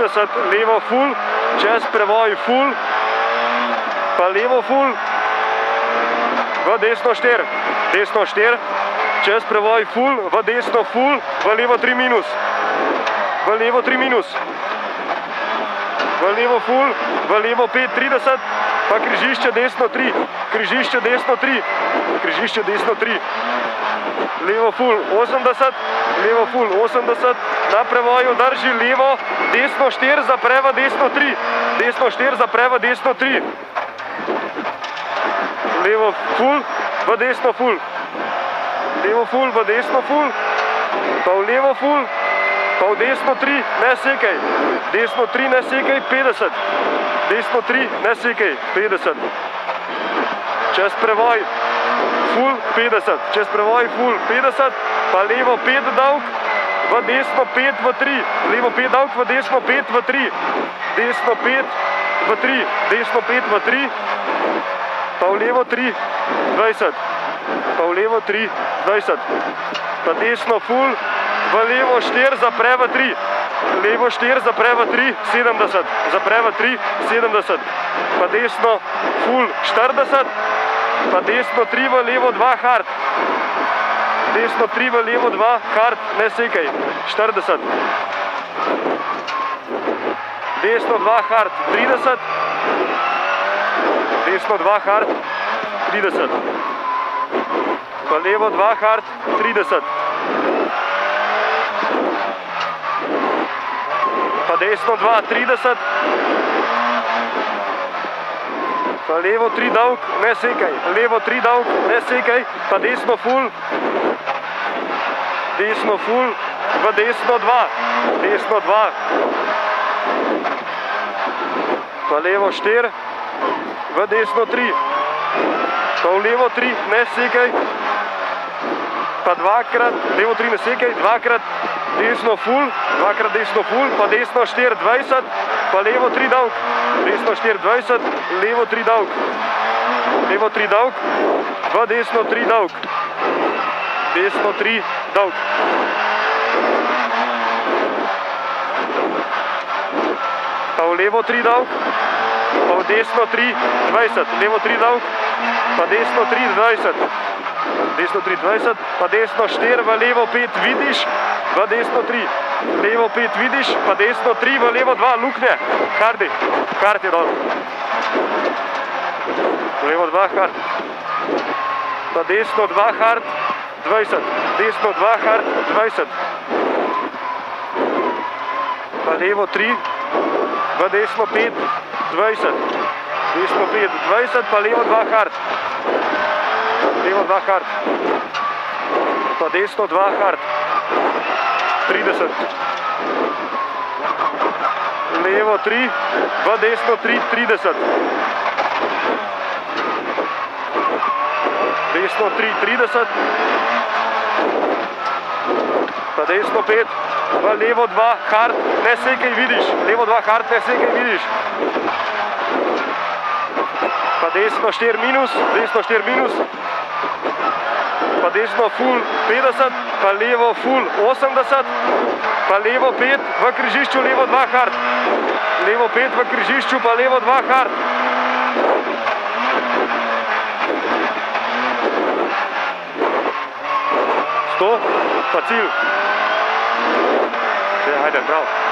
30, levo full, čez prevoj full, pa levo full, v desno 4, desno 4, čez prevoj full, v desno full, v levo 3 minus, v levo 3 minus, v levo full, v levo 5, 30, pa križišče desno 3, križišče desno 3, križišče desno 3, levo full 80, levo full 80, na prevoju drži levo, desno 4, zapre v desno 3, desno 4, zapre v desno 3, levo full, v desno full, levo full, v desno full, pa v levo full, pa v desno 3, ne sekaj, desno 3, ne sekaj, 50, desno 3, ne sekaj, 50, čez prevoj, full 50, čez prevoj full 50, pa levo 5 dolg, v desno 5 v 3, levo 5 dolg, v desno 5 v 3, desno 5 v 3, desno 5 v 3, pa v levo 3, 20, pa v levo 3, 20, pa desno full, v levo 4, zapre v 3, levo 4, zapre v 3, 70, zapre v 3, 70, pa desno full 40, pa desno 3 v levo 2 hard, desno 3 v levo 2 hard, ne sekaj, 40, desno 2 hard, 30, desno 2 hard, 30, pa levo 2 hard, 30, pa desno 2, 30, pa levo 3 dolg, ne sekaj, levo 3 dolg, ne sekaj, pa desno full, v desno 2, desno 2, pa levo 4, v desno 3, pa v levo 3, ne sekaj, pa dvakrat, levo 3 ne sekaj, dvakrat desno full, pa desno 4, 20, pa levo 3 dolg, desno 4, 20, levo 3 dolg, levo 3 dolg, v desno 3 dolg, desno 3 dolg, pa v levo 3 dolg, pa v desno 3, 20, levo 3 dolg, pa desno 3, 20, desno 3, 20, pa desno 4, v levo 5 vidiš, v desno 3, levo 5 vidiš, pa desno 3, v levo 2 luknje, hardi, hard je dol, levo 2 hard, pa desno 2 hard, 20, desno 2 hard, 20, pa levo 3, v desno 5, 20, desno 5, 20, pa levo 2 hard, levo 2 hard, pa desno 2 hard, 30, levo 3, v desno 3, 30, desno 3, 30, pa desno 5, v levo 2 hard, ne sekaj vidiš, levo 2 hard, ne sekaj vidiš, pa desno 4 minus, pa desno full 50, pa levo full 80, pa levo 5 v križišču, levo 2 hard, levo 5 v križišču, pa levo 2 hard, 100, pa cilj, ajde, prav.